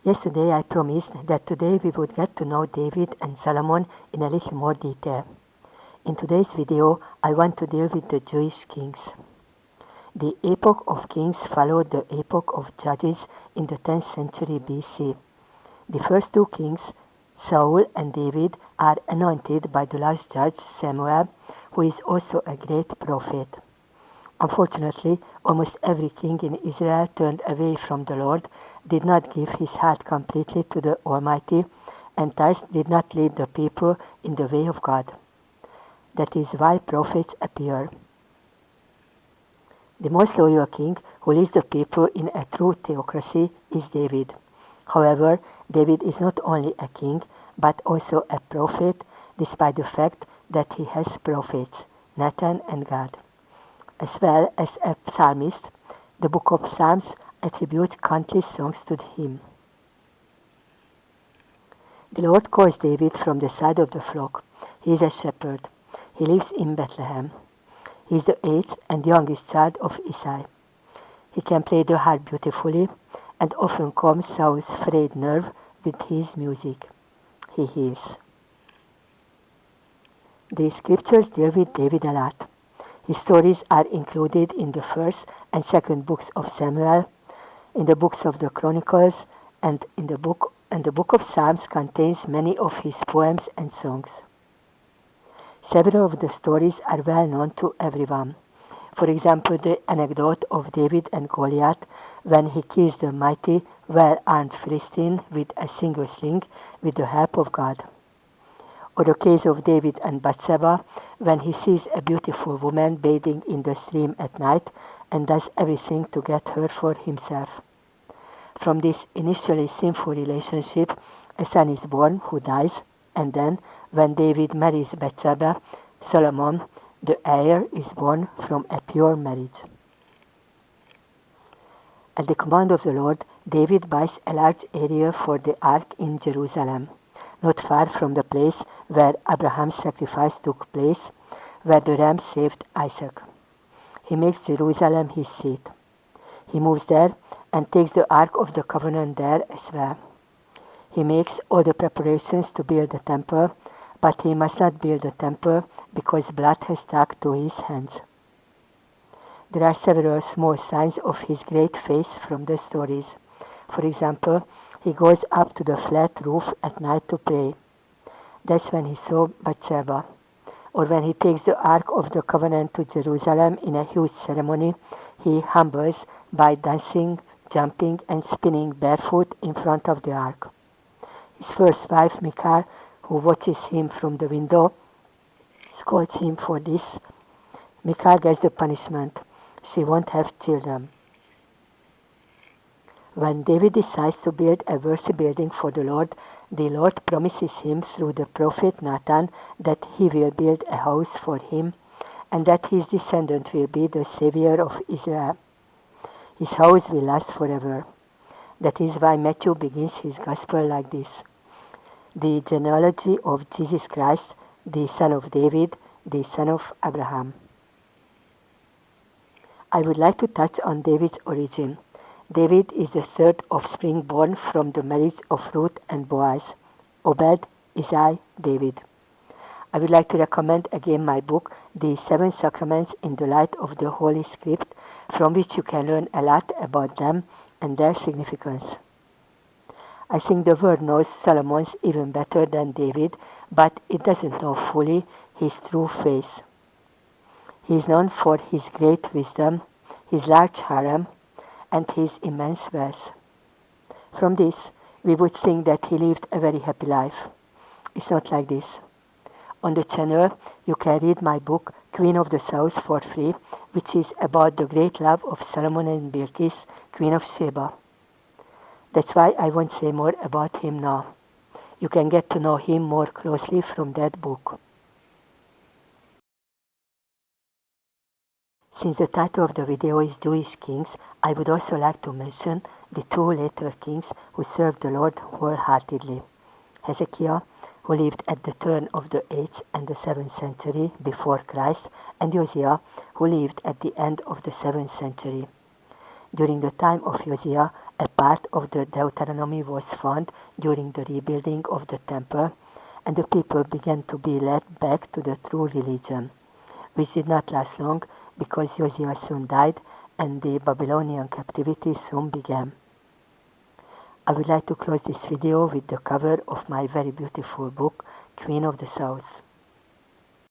Yesterday I promised that today we would get to know David and Solomon in a little more detail. In today's video, I want to deal with the Jewish kings. The epoch of kings followed the epoch of judges in the 10th century BC. The first two kings, Saul and David, are anointed by the last judge Samuel, who is also a great prophet. Unfortunately, almost every king in Israel turned away from the Lord, did not give his heart completely to the Almighty, and thus did not lead the people in the way of God. That is why prophets appear. The most loyal king who leads the people in a true theocracy is David. However, David is not only a king, but also a prophet, despite the fact that he has prophets, Nathan and God. As well as a psalmist, the book of Psalms attributes countless songs to him. The Lord calls David from the side of the flock. He is a shepherd. He lives in Bethlehem. He is the eighth and youngest child of Isai. He can play the harp beautifully and often calms Saul's frayed nerve with his music. He heals. The scriptures deal with David a lot. His stories are included in the first and second books of Samuel, in the books of the Chronicles, and the book of Psalms contains many of his poems and songs. Several of the stories are well known to everyone. For example, the anecdote of David and Goliath when he kills the mighty, well-armed Philistine with a single sling with the help of God. Or the case of David and Bathsheba when he sees a beautiful woman bathing in the stream at night and does everything to get her for himself. From this initially sinful relationship, a son is born who dies, and then, when David marries Bathsheba, Solomon, the heir, is born from a pure marriage. At the command of the Lord, David buys a large area for the ark in Jerusalem, not far from the place where Abraham's sacrifice took place, where the ram saved Isaac. He makes Jerusalem his seat. He moves there and takes the Ark of the Covenant there as well. He makes all the preparations to build the temple, but he must not build the temple because blood has stuck to his hands. There are several small signs of his great faith from the stories. For example, he goes up to the flat roof at night to pray. That's when he saw Bathsheba. Or when he takes the Ark of the Covenant to Jerusalem in a huge ceremony, he humbles by dancing, jumping, and spinning barefoot in front of the Ark. His first wife, Michal, who watches him from the window, scolds him for this. Michal gets the punishment. She won't have children. When David decides to build a worthy building for the Lord promises him through the prophet Nathan that he will build a house for him and that his descendant will be the Savior of Israel. His house will last forever. That is why Matthew begins his gospel like this. The genealogy of Jesus Christ, the son of David, the son of Abraham. I would like to touch on David's origin. David is the third offspring born from the marriage of Ruth and Boaz. Obed, Isai, David. I would like to recommend again my book, The 7 Sacraments in the Light of the Holy Script, from which you can learn a lot about them and their significance. I think the world knows Solomon's even better than David, but it doesn't know fully his true face. He is known for his great wisdom, his large harem, and his immense wealth. From this, we would think that he lived a very happy life. It's not like this. On the channel, you can read my book, Queen of the South, for free, which is about the great love of Solomon and Bilqis, Queen of Sheba. That's why I won't say more about him now. You can get to know him more closely from that book. Since the title of the video is Jewish Kings, I would also like to mention the two later kings who served the Lord wholeheartedly. Hezekiah, who lived at the turn of the 8th and the 7th century before Christ, and Josiah, who lived at the end of the 7th century. During the time of Josiah, A part of the Deuteronomy was found during the rebuilding of the temple, and the people began to be led back to the true religion, which did not last long because Josiah soon died and the Babylonian captivity soon began. I would like to close this video with the cover of my very beautiful book, Queen of the South.